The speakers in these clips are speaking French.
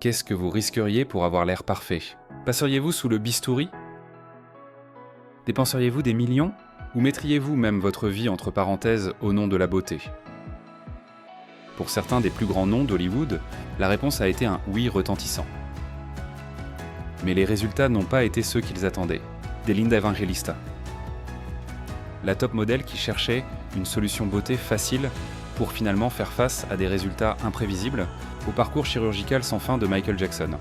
Qu'est-ce que vous risqueriez pour avoir l'air parfait? Passeriez-vous sous le bistouri? Dépenseriez-vous des millions? Ou mettriez-vous même votre vie entre parenthèses au nom de la beauté? Pour certains des plus grands noms d'Hollywood, la réponse a été un oui retentissant. Mais les résultats n'ont pas été ceux qu'ils attendaient. Des Linda Evangelista. La top modèle qui cherchait une solution beauté facile pour finalement faire face à des résultats imprévisibles, au parcours chirurgical sans fin de Michael Jackson.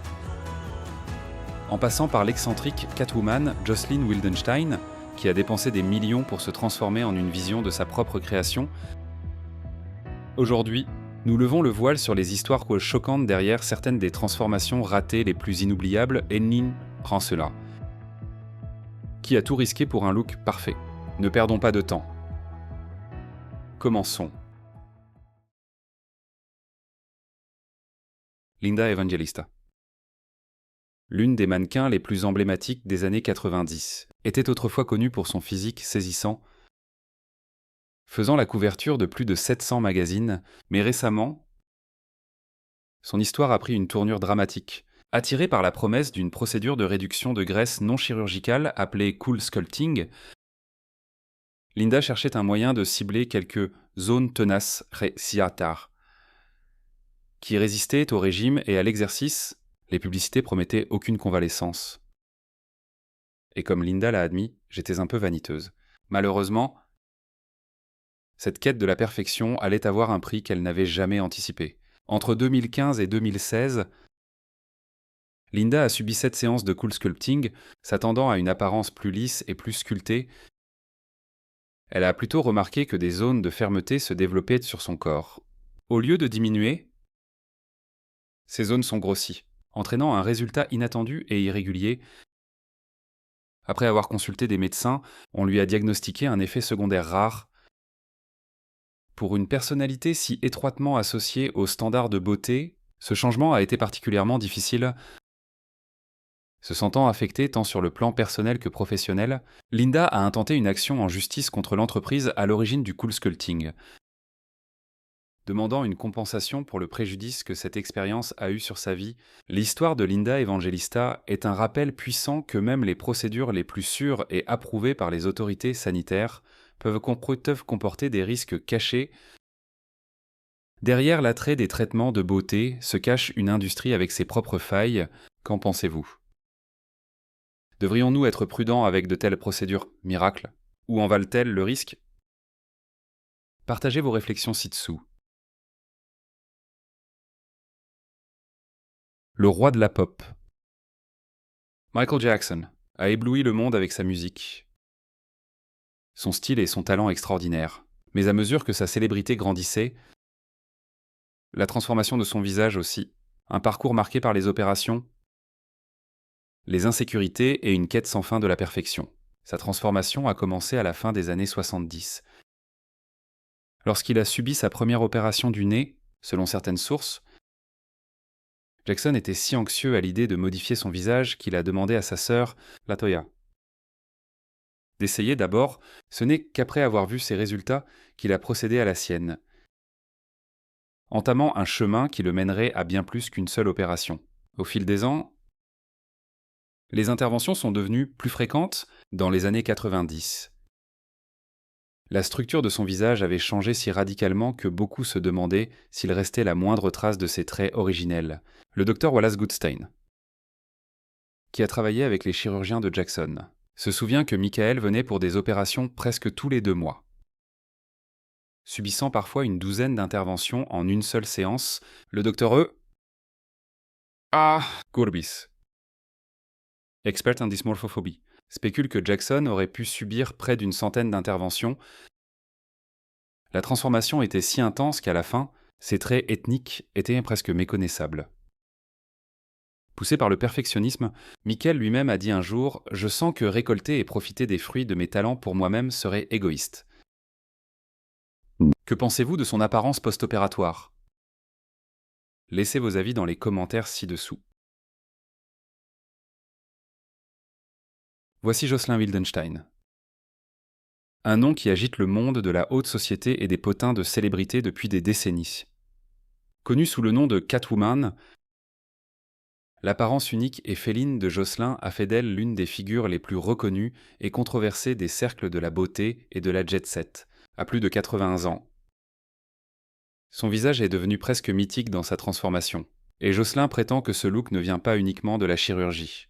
En passant par l'excentrique Catwoman Jocelyn Wildenstein, qui a dépensé des millions pour se transformer en une vision de sa propre création, aujourd'hui, nous levons le voile sur les histoires choquantes derrière certaines des transformations ratées les plus inoubliables et Nin rend cela. Qui a tout risqué pour un look parfait? Ne perdons pas de temps. Commençons. Linda Evangelista. L'une des mannequins les plus emblématiques des années 90, était autrefois connue pour son physique saisissant, faisant la couverture de plus de 700 magazines, mais récemment, son histoire a pris une tournure dramatique. Attirée par la promesse d'une procédure de réduction de graisse non chirurgicale appelée Cool Sculpting, Linda cherchait un moyen de cibler quelques zones tenaces qui résistaient au régime et à l'exercice. Les publicités promettaient aucune convalescence. Et comme Linda l'a admis, j'étais un peu vaniteuse. Malheureusement, cette quête de la perfection allait avoir un prix qu'elle n'avait jamais anticipé. Entre 2015 et 2016, Linda a subi 7 séances de cool sculpting, s'attendant à une apparence plus lisse et plus sculptée. Elle a plutôt remarqué que des zones de fermeté se développaient sur son corps. Au lieu de diminuer, ces zones sont grossies, entraînant un résultat inattendu et irrégulier. Après avoir consulté des médecins, on lui a diagnostiqué un effet secondaire rare. Pour une personnalité si étroitement associée aux standards de beauté, ce changement a été particulièrement difficile. Se sentant affectée tant sur le plan personnel que professionnel, Linda a intenté une action en justice contre l'entreprise à l'origine du cool sculpting, demandant une compensation pour le préjudice que cette expérience a eu sur sa vie. L'histoire de Linda Evangelista est un rappel puissant que même les procédures les plus sûres et approuvées par les autorités sanitaires peuvent comporter des risques cachés. Derrière l'attrait des traitements de beauté se cache une industrie avec ses propres failles. Qu'en pensez-vous? Devrions-nous être prudents avec de telles procédures miracles? Ou en valent-elles le risque? Partagez vos réflexions ci-dessous. Le roi de la pop. Michael Jackson a ébloui le monde avec sa musique, son style et son talent extraordinaires. Mais à mesure que sa célébrité grandissait, la transformation de son visage aussi, un parcours marqué par les opérations, les insécurités et une quête sans fin de la perfection. Sa transformation a commencé à la fin des années 70. Lorsqu'il a subi sa première opération du nez, selon certaines sources, Jackson était si anxieux à l'idée de modifier son visage qu'il a demandé à sa sœur, LaToya, d'essayer d'abord. Ce n'est qu'après avoir vu ses résultats qu'il a procédé à la sienne, entamant un chemin qui le mènerait à bien plus qu'une seule opération. Au fil des ans, les interventions sont devenues plus fréquentes dans les années 90. La structure de son visage avait changé si radicalement que beaucoup se demandaient s'il restait la moindre trace de ses traits originels. Le docteur Wallace Goodstein, qui a travaillé avec les chirurgiens de Jackson, se souvient que Michael venait pour des opérations presque tous les 2 mois. Subissant parfois une douzaine d'interventions en une seule séance, le docteur Courbis, expert en dysmorphophobie, spécule que Jackson aurait pu subir près d'une centaine d'interventions. La transformation était si intense qu'à la fin, ses traits ethniques étaient presque méconnaissables. Poussé par le perfectionnisme, Michael lui-même a dit un jour « Je sens que récolter et profiter des fruits de mes talents pour moi-même serait égoïste. » Que pensez-vous de son apparence post-opératoire? Laissez vos avis dans les commentaires ci-dessous. Voici Jocelyn Wildenstein. Un nom qui agite le monde de la haute société et des potins de célébrités depuis des décennies. Connue sous le nom de Catwoman, L'apparence unique et féline de Jocelyn a fait d'elle l'une des figures les plus reconnues et controversées des cercles de la beauté et de la jet-set, à plus de 80 ans. Son visage est devenu presque mythique dans sa transformation, et Jocelyn prétend que ce look ne vient pas uniquement de la chirurgie.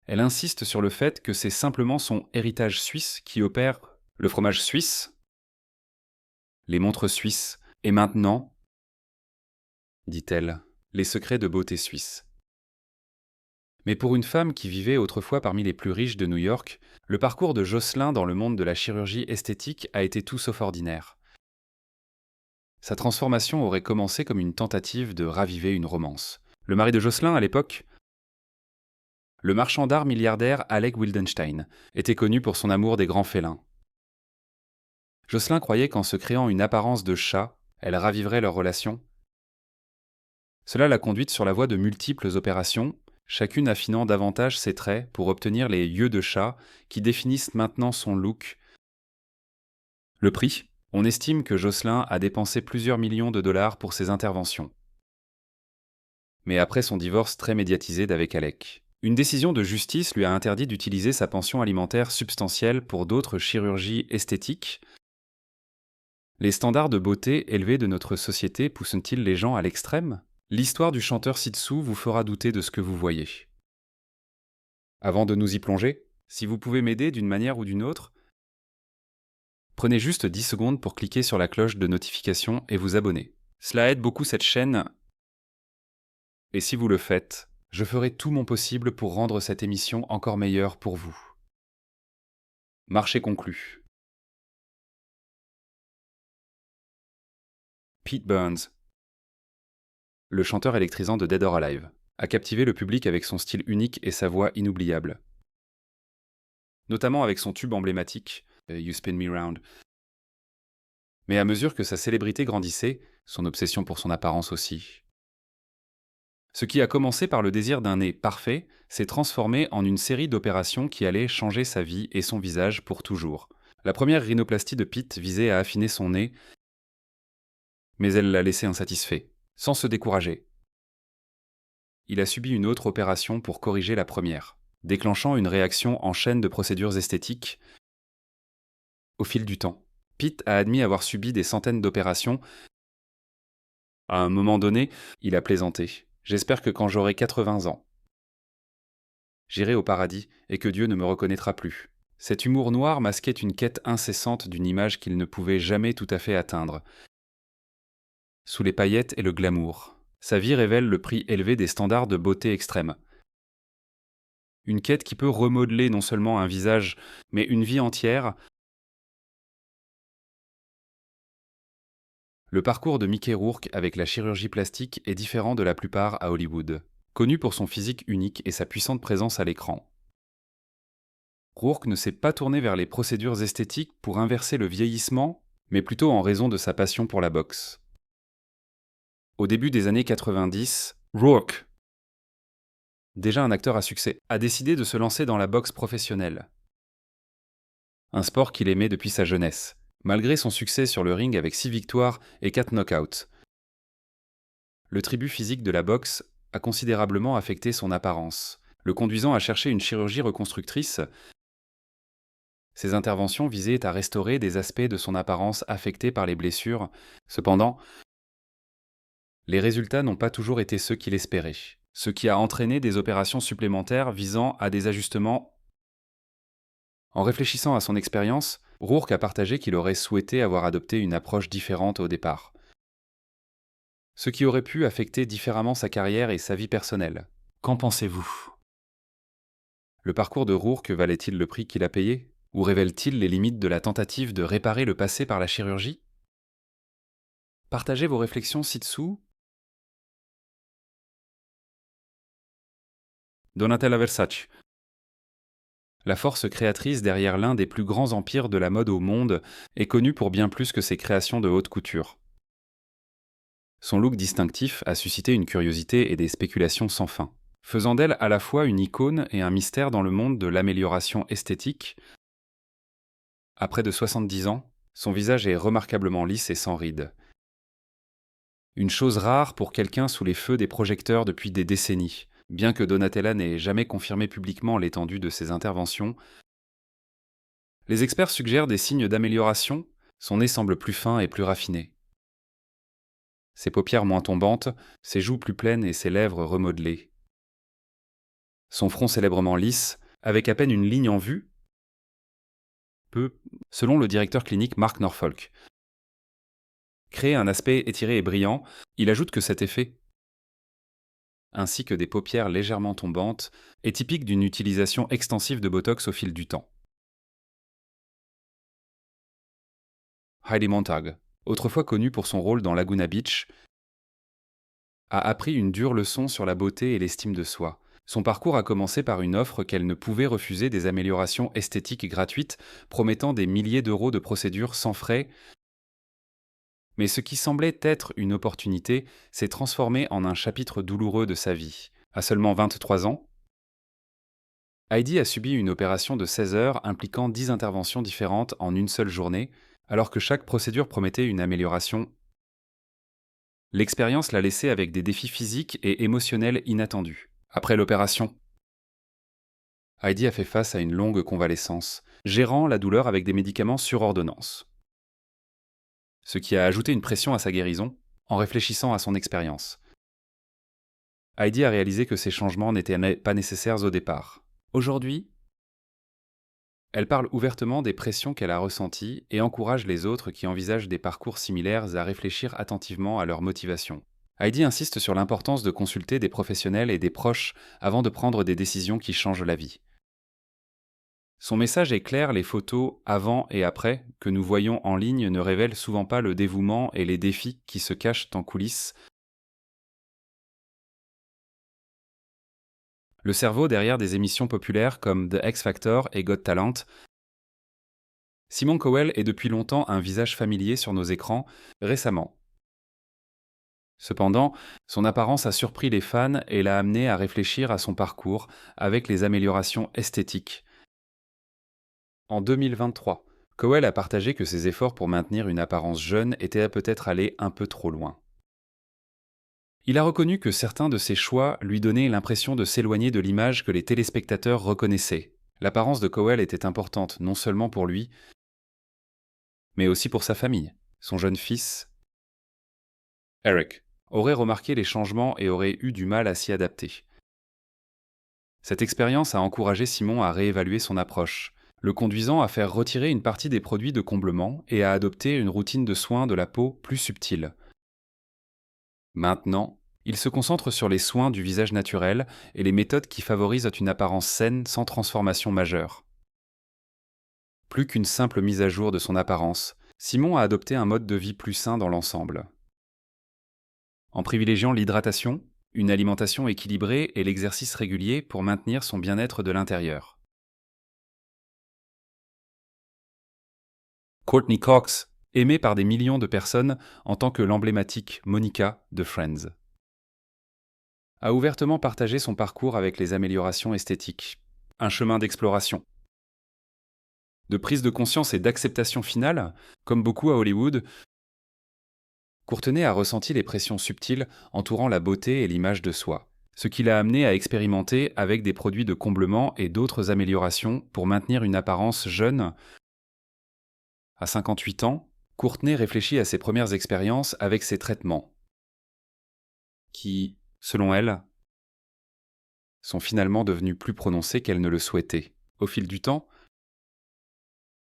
Elle insiste sur le fait que c'est simplement son héritage suisse qui opère le fromage suisse, les montres suisses, et maintenant, dit-elle, les secrets de beauté suisse. Mais pour une femme qui vivait autrefois parmi les plus riches de New York, le parcours de Jocelyn dans le monde de la chirurgie esthétique a été tout sauf ordinaire. Sa transformation aurait commencé comme une tentative de raviver une romance. Le mari de Jocelyn à l'époque, le marchand d'art milliardaire Alec Wildenstein, était connu pour son amour des grands félins. Jocelyn croyait qu'en se créant une apparence de chat, elle raviverait leur relation. Cela l'a conduite sur la voie de multiples opérations, chacune affinant davantage ses traits pour obtenir les yeux de chat qui définissent maintenant son look. Le prix ? On estime que Jocelyn a dépensé plusieurs millions de dollars pour ses interventions. Mais après son divorce très médiatisé d'avec Alec, une décision de justice lui a interdit d'utiliser sa pension alimentaire substantielle pour d'autres chirurgies esthétiques. Les standards de beauté élevés de notre société poussent-ils les gens à l'extrême ? L'histoire du chanteur Sitsu vous fera douter de ce que vous voyez. Avant de nous y plonger, si vous pouvez m'aider d'une manière ou d'une autre, prenez juste 10 secondes pour cliquer sur la cloche de notification et vous abonner. Cela aide beaucoup cette chaîne. Et si vous le faites, je ferai tout mon possible pour rendre cette émission encore meilleure pour vous. Marché conclu. Pete Burns, le chanteur électrisant de Dead or Alive, a captivé le public avec son style unique et sa voix inoubliable. Notamment avec son tube emblématique, You Spin Me Round. Mais à mesure que sa célébrité grandissait, son obsession pour son apparence aussi. Ce qui a commencé par le désir d'un nez parfait s'est transformé en une série d'opérations qui allaient changer sa vie et son visage pour toujours. La première rhinoplastie de Pete visait à affiner son nez, mais elle l'a laissé insatisfait, sans se décourager. Il a subi une autre opération pour corriger la première, déclenchant une réaction en chaîne de procédures esthétiques. Au fil du temps, Pete a admis avoir subi des centaines d'opérations. À un moment donné, il a plaisanté. J'espère que quand j'aurai 80 ans, j'irai au paradis et que Dieu ne me reconnaîtra plus. Cet humour noir masquait une quête incessante d'une image qu'il ne pouvait jamais tout à fait atteindre. Sous les paillettes et le glamour, sa vie révèle le prix élevé des standards de beauté extrême. Une quête qui peut remodeler non seulement un visage, mais une vie entière. Le parcours de Mickey Rourke avec la chirurgie plastique est différent de la plupart à Hollywood, connu pour son physique unique et sa puissante présence à l'écran. Rourke ne s'est pas tourné vers les procédures esthétiques pour inverser le vieillissement, mais plutôt en raison de sa passion pour la boxe. Au début des années 90, Rourke, déjà un acteur à succès, a décidé de se lancer dans la boxe professionnelle. Un sport qu'il aimait depuis sa jeunesse, malgré son succès sur le ring avec 6 victoires et 4 knockouts. Le tribut physique de la boxe a considérablement affecté son apparence, le conduisant à chercher une chirurgie reconstructrice. Ses interventions visaient à restaurer des aspects de son apparence affectés par les blessures. Cependant, les résultats n'ont pas toujours été ceux qu'il espérait, ce qui a entraîné des opérations supplémentaires visant à des ajustements. En réfléchissant à son expérience, Rourke a partagé qu'il aurait souhaité avoir adopté une approche différente au départ, ce qui aurait pu affecter différemment sa carrière et sa vie personnelle. Qu'en pensez-vous ? Le parcours de Rourke valait-il le prix qu'il a payé ? Ou révèle-t-il les limites de la tentative de réparer le passé par la chirurgie ? Partagez vos réflexions ci-dessous. Donatella Versace. La force créatrice derrière l'un des plus grands empires de la mode au monde est connue pour bien plus que ses créations de haute couture. Son look distinctif a suscité une curiosité et des spéculations sans fin, faisant d'elle à la fois une icône et un mystère dans le monde de l'amélioration esthétique. À près de 70 ans, son visage est remarquablement lisse et sans rides. Une chose rare pour quelqu'un sous les feux des projecteurs depuis des décennies. Bien que Donatella n'ait jamais confirmé publiquement l'étendue de ses interventions, les experts suggèrent des signes d'amélioration. Son nez semble plus fin et plus raffiné. Ses paupières moins tombantes, ses joues plus pleines et ses lèvres remodelées. Son front célèbrement lisse, avec à peine une ligne en vue, peut, selon le directeur clinique Mark Norfolk, créer un aspect étiré et brillant. Il ajoute que cet effet, ainsi que des paupières légèrement tombantes, est typique d'une utilisation extensive de Botox au fil du temps. Heidi Montag, autrefois connue pour son rôle dans Laguna Beach, a appris une dure leçon sur la beauté et l'estime de soi. Son parcours a commencé par une offre qu'elle ne pouvait refuser des améliorations esthétiques gratuites, promettant des milliers d'euros de procédures sans frais. Mais ce qui semblait être une opportunité s'est transformé en un chapitre douloureux de sa vie. À seulement 23 ans, Heidi a subi une opération de 16 heures impliquant 10 interventions différentes en une seule journée, alors que chaque procédure promettait une amélioration. L'expérience l'a laissée avec des défis physiques et émotionnels inattendus. Après l'opération, Heidi a fait face à une longue convalescence, gérant la douleur avec des médicaments sur ordonnance. Ce qui a ajouté une pression à sa guérison, en réfléchissant à son expérience. Heidi a réalisé que ces changements n'étaient pas nécessaires au départ. Aujourd'hui, elle parle ouvertement des pressions qu'elle a ressenties et encourage les autres qui envisagent des parcours similaires à réfléchir attentivement à leur motivation. Heidi insiste sur l'importance de consulter des professionnels et des proches avant de prendre des décisions qui changent la vie. Son message est clair, les photos avant et après que nous voyons en ligne ne révèlent souvent pas le dévouement et les défis qui se cachent en coulisses. Le cerveau derrière des émissions populaires comme The X Factor et Got Talent, Simon Cowell est depuis longtemps un visage familier sur nos écrans, récemment. Cependant, son apparence a surpris les fans et l'a amené à réfléchir à son parcours avec les améliorations esthétiques. En 2023, Cowell a partagé que ses efforts pour maintenir une apparence jeune étaient peut-être allés un peu trop loin. Il a reconnu que certains de ses choix lui donnaient l'impression de s'éloigner de l'image que les téléspectateurs reconnaissaient. L'apparence de Cowell était importante non seulement pour lui, mais aussi pour sa famille. Son jeune fils, Eric, aurait remarqué les changements et aurait eu du mal à s'y adapter. Cette expérience a encouragé Simon à réévaluer son approche, le conduisant à faire retirer une partie des produits de comblement et à adopter une routine de soins de la peau plus subtile. Maintenant, il se concentre sur les soins du visage naturel et les méthodes qui favorisent une apparence saine sans transformation majeure. Plus qu'une simple mise à jour de son apparence, Simon a adopté un mode de vie plus sain dans l'ensemble. En privilégiant l'hydratation, une alimentation équilibrée et l'exercice régulier pour maintenir son bien-être de l'intérieur. Courtney Cox, aimée par des millions de personnes en tant que l'emblématique Monica de Friends, a ouvertement partagé son parcours avec les améliorations esthétiques. Un chemin d'exploration, de prise de conscience et d'acceptation finale, comme beaucoup à Hollywood. Courtenay a ressenti les pressions subtiles entourant la beauté et l'image de soi, ce qui l'a amené à expérimenter avec des produits de comblement et d'autres améliorations pour maintenir une apparence jeune. À 58 ans, Courtenay réfléchit à ses premières expériences avec ses traitements, qui, selon elle, sont finalement devenus plus prononcés qu'elle ne le souhaitait. Au fil du temps,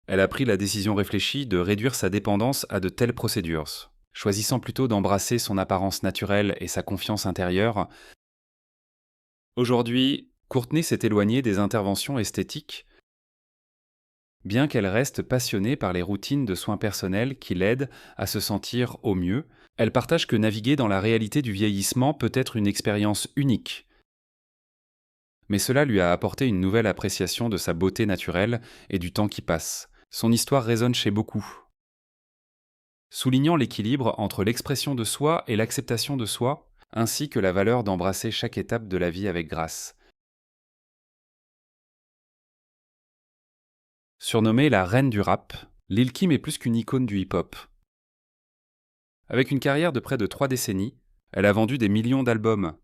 elle a pris la décision réfléchie de réduire sa dépendance à de telles procédures, choisissant plutôt d'embrasser son apparence naturelle et sa confiance intérieure. Aujourd'hui, Courtenay s'est éloignée des interventions esthétiques, bien qu'elle reste passionnée par les routines de soins personnels qui l'aident à se sentir au mieux. Elle partage que naviguer dans la réalité du vieillissement peut être une expérience unique. Mais cela lui a apporté une nouvelle appréciation de sa beauté naturelle et du temps qui passe. Son histoire résonne chez beaucoup, soulignant l'équilibre entre l'expression de soi et l'acceptation de soi, ainsi que la valeur d'embrasser chaque étape de la vie avec grâce. Surnommée la reine du rap, Lil' Kim est plus qu'une icône du hip-hop. Avec une carrière de près de 3 décennies, elle a vendu des millions d'albums,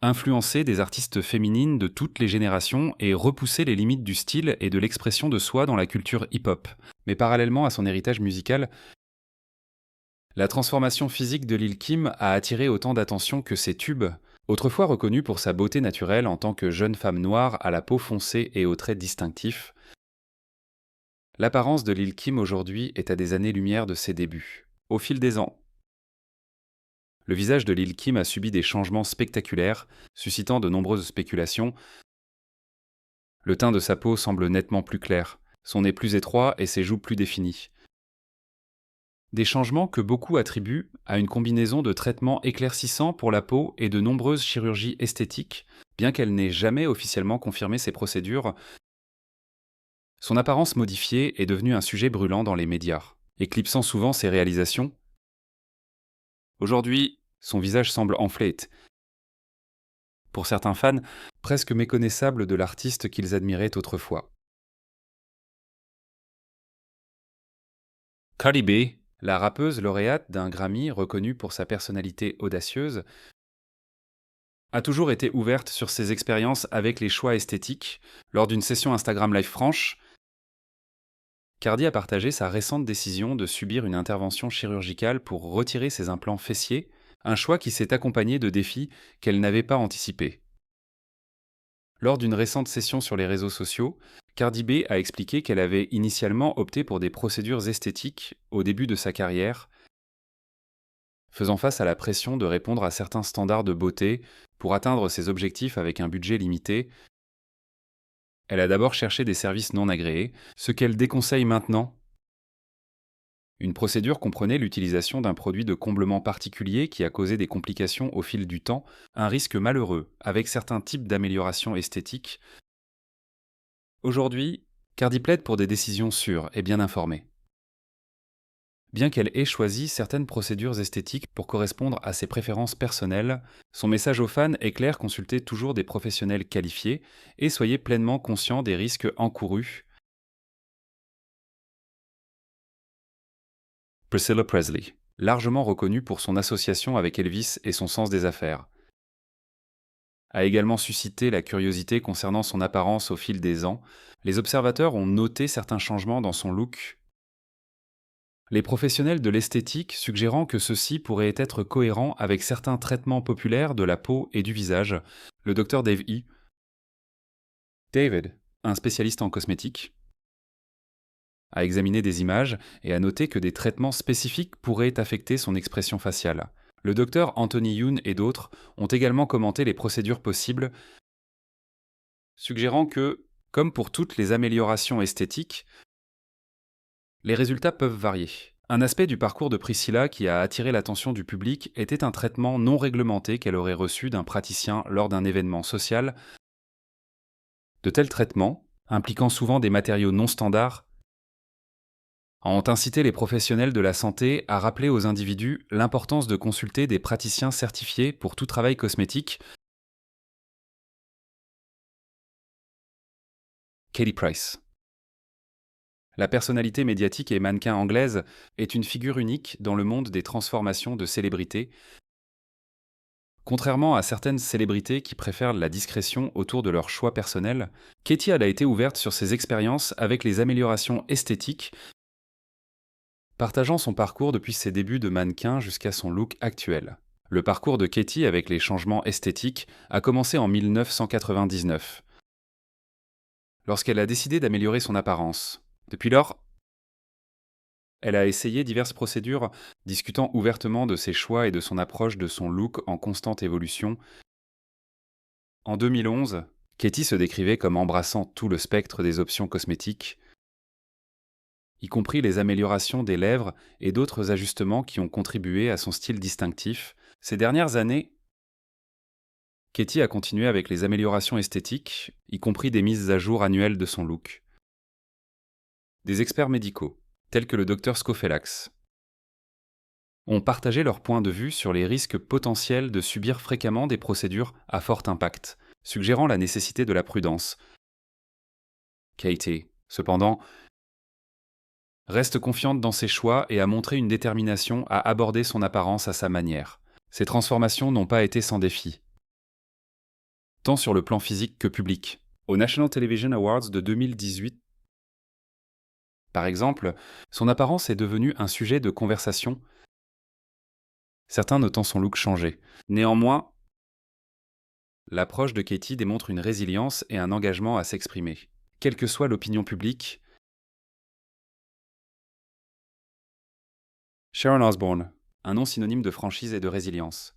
influencé des artistes féminines de toutes les générations et repoussé les limites du style et de l'expression de soi dans la culture hip-hop. Mais parallèlement à son héritage musical, la transformation physique de Lil' Kim a attiré autant d'attention que ses tubes. Autrefois reconnue pour sa beauté naturelle en tant que jeune femme noire à la peau foncée et aux traits distinctifs, l'apparence de Lil' Kim aujourd'hui est à des années-lumière de ses débuts. Au fil des ans, le visage de Lil' Kim a subi des changements spectaculaires, suscitant de nombreuses spéculations. Le teint de sa peau semble nettement plus clair, son nez plus étroit et ses joues plus définies. Des changements que beaucoup attribuent à une combinaison de traitements éclaircissants pour la peau et de nombreuses chirurgies esthétiques, bien qu'elle n'ait jamais officiellement confirmé ces procédures. Son apparence modifiée est devenue un sujet brûlant dans les médias, éclipsant souvent ses réalisations. Aujourd'hui, son visage semble enflé, pour certains fans, presque méconnaissable de l'artiste qu'ils admiraient autrefois. Cardi B, la rappeuse lauréate d'un Grammy reconnue pour sa personnalité audacieuse, a toujours été ouverte sur ses expériences avec les choix esthétiques. Lors d'une session Instagram Live franche, Cardi a partagé sa récente décision de subir une intervention chirurgicale pour retirer ses implants fessiers, un choix qui s'est accompagné de défis qu'elle n'avait pas anticipés. Lors d'une récente session sur les réseaux sociaux, Cardi B a expliqué qu'elle avait initialement opté pour des procédures esthétiques au début de sa carrière, faisant face à la pression de répondre à certains standards de beauté pour atteindre ses objectifs avec un budget limité. Elle a d'abord cherché des services non agréés, ce qu'elle déconseille maintenant. Une procédure comprenait l'utilisation d'un produit de comblement particulier qui a causé des complications au fil du temps, un risque malheureux avec certains types d'améliorations esthétiques. Aujourd'hui, Cardi plaide pour des décisions sûres et bien informées. Bien qu'elle ait choisi certaines procédures esthétiques pour correspondre à ses préférences personnelles, son message aux fans est clair: consultez toujours des professionnels qualifiés et soyez pleinement conscient des risques encourus. Priscilla Presley, largement reconnue pour son association avec Elvis et son sens des affaires, a également suscité la curiosité concernant son apparence au fil des ans. Les observateurs ont noté certains changements dans son look, les professionnels de l'esthétique suggérant que ceci pourrait être cohérent avec certains traitements populaires de la peau et du visage. Le docteur Dave E. David, un spécialiste en cosmétique, a examiné des images et a noté que des traitements spécifiques pourraient affecter son expression faciale. Le docteur Anthony Youn et d'autres ont également commenté les procédures possibles, suggérant que, comme pour toutes les améliorations esthétiques, les résultats peuvent varier. Un aspect du parcours de Priscilla qui a attiré l'attention du public était un traitement non réglementé qu'elle aurait reçu d'un praticien lors d'un événement social. De tels traitements, impliquant souvent des matériaux non standards, ont incité les professionnels de la santé à rappeler aux individus l'importance de consulter des praticiens certifiés pour tout travail cosmétique. Katie Price. La personnalité médiatique et mannequin anglaise est une figure unique dans le monde des transformations de célébrités. Contrairement à certaines célébrités qui préfèrent la discrétion autour de leurs choix personnels, Katie a été ouverte sur ses expériences avec les améliorations esthétiques, partageant son parcours depuis ses débuts de mannequin jusqu'à son look actuel. Le parcours de Katie avec les changements esthétiques a commencé en 1999, lorsqu'elle a décidé d'améliorer son apparence. Depuis lors, elle a essayé diverses procédures, discutant ouvertement de ses choix et de son approche de son look en constante évolution. En 2011, Katie se décrivait comme embrassant tout le spectre des options cosmétiques, y compris les améliorations des lèvres et d'autres ajustements qui ont contribué à son style distinctif. Ces dernières années, Katie a continué avec les améliorations esthétiques, y compris des mises à jour annuelles de son look. Des experts médicaux, tels que le Dr Scofelax, ont partagé leur point de vue sur les risques potentiels de subir fréquemment des procédures à fort impact, suggérant la nécessité de la prudence. Katie, cependant, reste confiante dans ses choix et a montré une détermination à aborder son apparence à sa manière. Ces transformations n'ont pas été sans défi, tant sur le plan physique que public. Aux National Television Awards de 2018, par exemple, son apparence est devenue un sujet de conversation, certains notant son look changer. Néanmoins, l'approche de Katie démontre une résilience et un engagement à s'exprimer. Quelle que soit l'opinion publique, Sharon Osbourne, un nom synonyme de franchise et de résilience,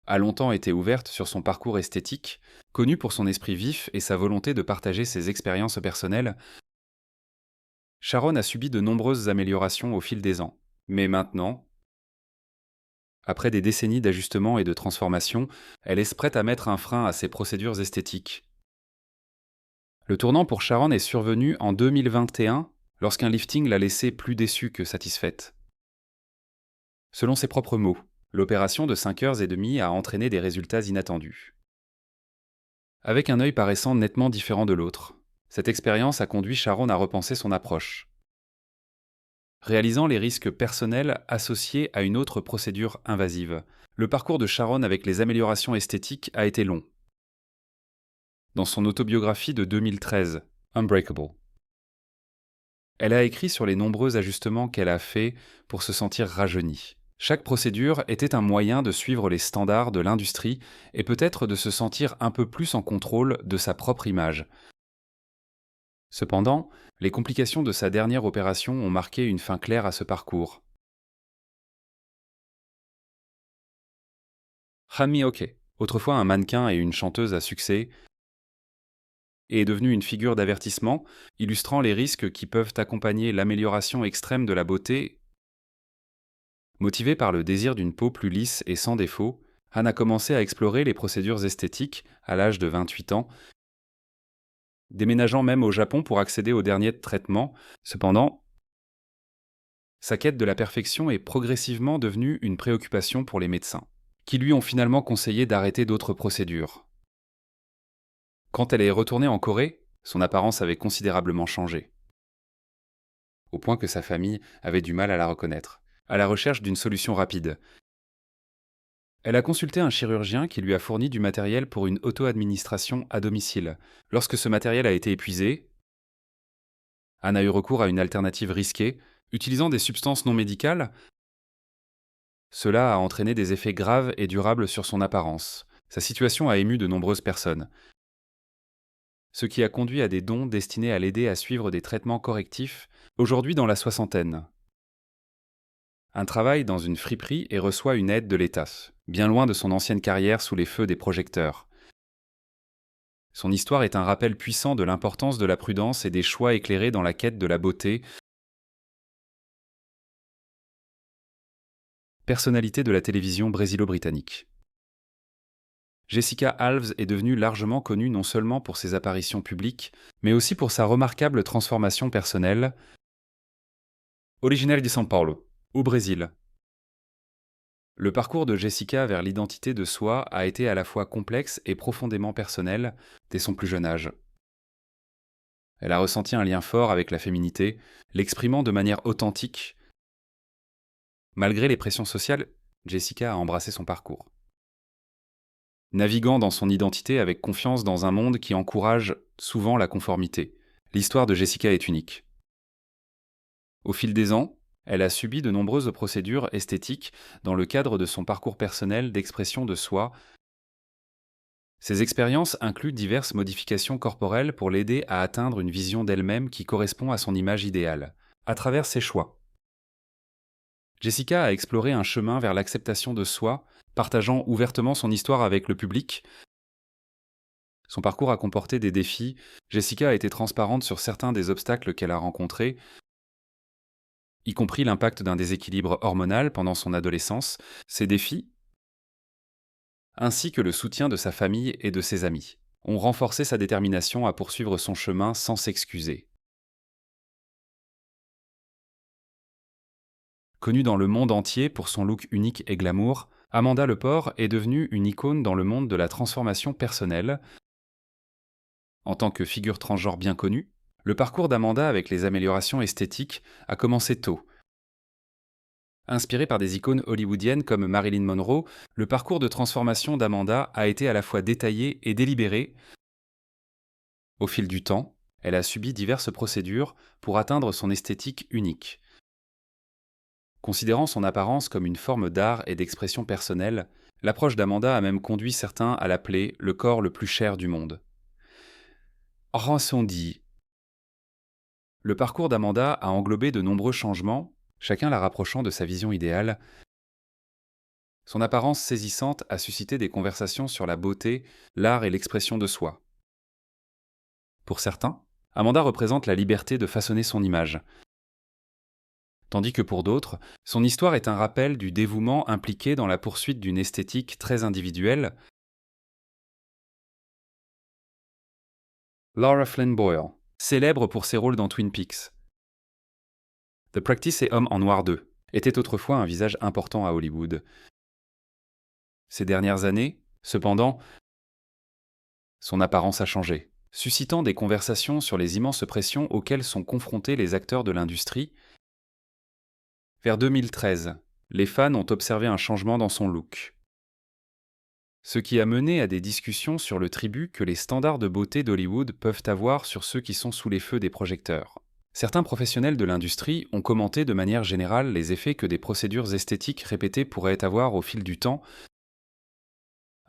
a longtemps été ouverte sur son parcours esthétique, connue pour son esprit vif et sa volonté de partager ses expériences personnelles. Sharon a subi de nombreuses améliorations au fil des ans. Mais maintenant, après des décennies d'ajustements et de transformations, elle est prête à mettre un frein à ses procédures esthétiques. Le tournant pour Sharon est survenu en 2021, lorsqu'un lifting l'a laissée plus déçue que satisfaite. Selon ses propres mots, l'opération de 5h30 a entraîné des résultats inattendus. Avec un œil paraissant nettement différent de l'autre, cette expérience a conduit Sharon à repenser son approche, réalisant les risques personnels associés à une autre procédure invasive. Le parcours de Sharon avec les améliorations esthétiques a été long. Dans son autobiographie de 2013, Unbreakable, elle a écrit sur les nombreux ajustements qu'elle a faits pour se sentir rajeunie. Chaque procédure était un moyen de suivre les standards de l'industrie et peut-être de se sentir un peu plus en contrôle de sa propre image. Cependant, les complications de sa dernière opération ont marqué une fin claire à ce parcours. Hanmi Oke, autrefois un mannequin et une chanteuse à succès, est devenue une figure d'avertissement, illustrant les risques qui peuvent accompagner l'amélioration extrême de la beauté. Motivée par le désir d'une peau plus lisse et sans défaut, Han a commencé à explorer les procédures esthétiques à l'âge de 28 ans, déménageant même au Japon pour accéder aux derniers traitements. Cependant, sa quête de la perfection est progressivement devenue une préoccupation pour les médecins, qui lui ont finalement conseillé d'arrêter d'autres procédures. Quand elle est retournée en Corée, son apparence avait considérablement changé, au point que sa famille avait du mal à la reconnaître. À la recherche d'une solution rapide, elle a consulté un chirurgien qui lui a fourni du matériel pour une auto-administration à domicile. Lorsque ce matériel a été épuisé, Anne a eu recours à une alternative risquée, utilisant des substances non médicales. Cela a entraîné des effets graves et durables sur son apparence. Sa situation a ému de nombreuses personnes, ce qui a conduit à des dons destinés à l'aider à suivre des traitements correctifs, aujourd'hui dans la soixantaine. Un travail dans une friperie et reçoit une aide de l'État, bien loin de son ancienne carrière sous les feux des projecteurs. Son histoire est un rappel puissant de l'importance de la prudence et des choix éclairés dans la quête de la beauté. Personnalité de la télévision brésilo-britannique. Jessica Alves est devenue largement connue non seulement pour ses apparitions publiques, mais aussi pour sa remarquable transformation personnelle. Originaire de São Paulo, au Brésil. Le parcours de Jessica vers l'identité de soi a été à la fois complexe et profondément personnel dès son plus jeune âge. Elle a ressenti un lien fort avec la féminité, l'exprimant de manière authentique. Malgré les pressions sociales, Jessica a embrassé son parcours, naviguant dans son identité avec confiance dans un monde qui encourage souvent la conformité. L'histoire de Jessica est unique. Au fil des ans, elle a subi de nombreuses procédures esthétiques dans le cadre de son parcours personnel d'expression de soi. Ces expériences incluent diverses modifications corporelles pour l'aider à atteindre une vision d'elle-même qui correspond à son image idéale, à travers ses choix. Jessica a exploré un chemin vers l'acceptation de soi, partageant ouvertement son histoire avec le public. Son parcours a comporté des défis. Jessica a été transparente sur certains des obstacles qu'elle a rencontrés, y compris l'impact d'un déséquilibre hormonal pendant son adolescence. Ces défis, ainsi que le soutien de sa famille et de ses amis, ont renforcé sa détermination à poursuivre son chemin sans s'excuser. Connue dans le monde entier pour son look unique et glamour, Amanda Lepore est devenue une icône dans le monde de la transformation personnelle. En tant que figure transgenre bien connue, Le parcours d'Amanda avec les améliorations esthétiques a commencé tôt. Inspiré par des icônes hollywoodiennes comme Marilyn Monroe, le parcours de transformation d'Amanda a été à la fois détaillé et délibéré. Au fil du temps, elle a subi diverses procédures pour atteindre son esthétique unique. Considérant son apparence comme une forme d'art et d'expression personnelle, l'approche d'Amanda a même conduit certains à l'appeler le corps le plus cher du monde. Rançon-dit. Le parcours d'Amanda a englobé de nombreux changements, chacun la rapprochant de sa vision idéale. Son apparence saisissante a suscité des conversations sur la beauté, l'art et l'expression de soi. Pour certains, Amanda représente la liberté de façonner son image. Tandis que pour d'autres, son histoire est un rappel du dévouement impliqué dans la poursuite d'une esthétique très individuelle. Laura Flynn Boyle, célèbre pour ses rôles dans Twin Peaks. The Practice et Homme en Noir 2 était autrefois un visage important à Hollywood. Ces dernières années, cependant, son apparence a changé, suscitant des conversations sur les immenses pressions auxquelles sont confrontés les acteurs de l'industrie. Vers 2013, les fans ont observé un changement dans son look, ce qui a mené à des discussions sur le tribut que les standards de beauté d'Hollywood peuvent avoir sur ceux qui sont sous les feux des projecteurs. Certains professionnels de l'industrie ont commenté de manière générale les effets que des procédures esthétiques répétées pourraient avoir au fil du temps,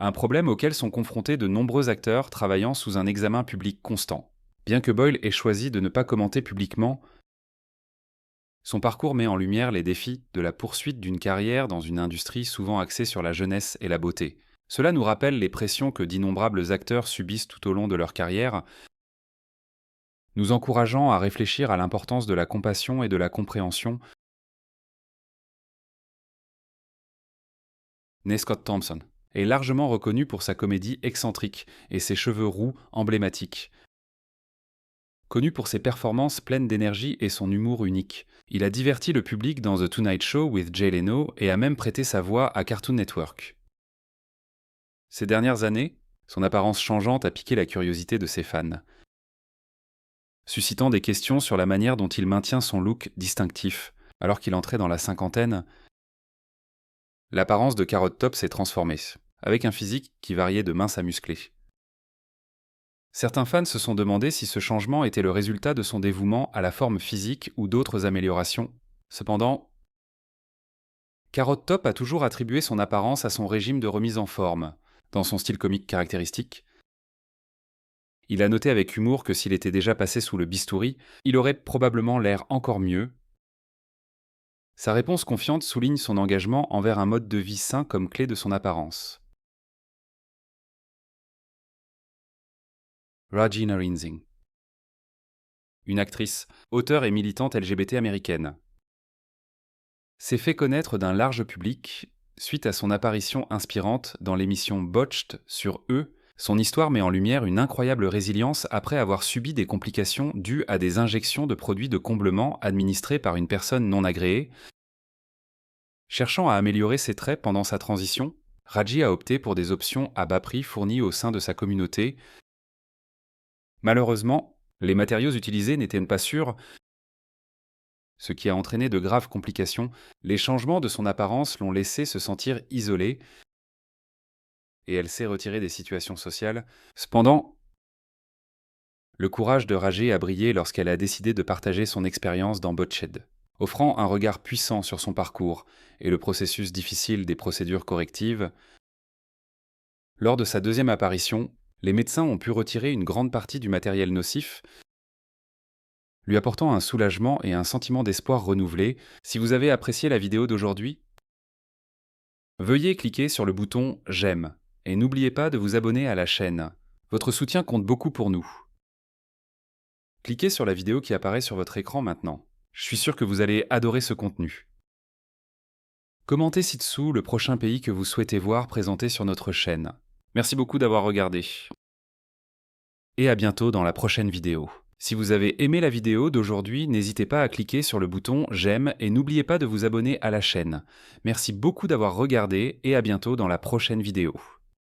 un problème auquel sont confrontés de nombreux acteurs travaillant sous un examen public constant. Bien que Boyle ait choisi de ne pas commenter publiquement, son parcours met en lumière les défis de la poursuite d'une carrière dans une industrie souvent axée sur la jeunesse et la beauté. Cela nous rappelle les pressions que d'innombrables acteurs subissent tout au long de leur carrière, nous encourageant à réfléchir à l'importance de la compassion et de la compréhension. Scott Thompson est largement reconnu pour sa comédie excentrique et ses cheveux roux emblématiques. Connu pour ses performances pleines d'énergie et son humour unique, il a diverti le public dans The Tonight Show with Jay Leno et a même prêté sa voix à Cartoon Network. Ces dernières années, son apparence changeante a piqué la curiosité de ses fans, suscitant des questions sur la manière dont il maintient son look distinctif. Alors qu'il entrait dans la cinquantaine, l'apparence de Carrot Top s'est transformée, avec un physique qui variait de mince à musclé. Certains fans se sont demandé si ce changement était le résultat de son dévouement à la forme physique ou d'autres améliorations. Cependant, Carrot Top a toujours attribué son apparence à son régime de remise en forme, dans son style comique caractéristique. Il a noté avec humour que s'il était déjà passé sous le bistouri, il aurait probablement l'air encore mieux. Sa réponse confiante souligne son engagement envers un mode de vie sain comme clé de son apparence. Raji Narinzing, une actrice, auteure et militante LGBT américaine, s'est fait connaître d'un large public suite à son apparition inspirante dans l'émission Botched sur E. Son histoire met en lumière une incroyable résilience après avoir subi des complications dues à des injections de produits de comblement administrés par une personne non agréée. Cherchant à améliorer ses traits pendant sa transition, Raji a opté pour des options à bas prix fournies au sein de sa communauté. Malheureusement, les matériaux utilisés n'étaient pas sûrs, ce qui a entraîné de graves complications. Les changements de son apparence l'ont laissé se sentir isolée, et elle s'est retirée des situations sociales. Cependant, le courage de Raji a brillé lorsqu'elle a décidé de partager son expérience dans Botched, offrant un regard puissant sur son parcours et le processus difficile des procédures correctives. Lors de sa deuxième apparition, les médecins ont pu retirer une grande partie du matériel nocif, lui apportant un soulagement et un sentiment d'espoir renouvelé. Si vous avez apprécié la vidéo d'aujourd'hui, veuillez cliquer sur le bouton « J'aime » et n'oubliez pas de vous abonner à la chaîne. Votre soutien compte beaucoup pour nous. Cliquez sur la vidéo qui apparaît sur votre écran maintenant. Je suis sûr que vous allez adorer ce contenu. Commentez ci-dessous le prochain pays que vous souhaitez voir présenté sur notre chaîne. Merci beaucoup d'avoir regardé. Et à bientôt dans la prochaine vidéo. Si vous avez aimé la vidéo d'aujourd'hui, n'hésitez pas à cliquer sur le bouton « J'aime » et n'oubliez pas de vous abonner à la chaîne. Merci beaucoup d'avoir regardé et à bientôt dans la prochaine vidéo.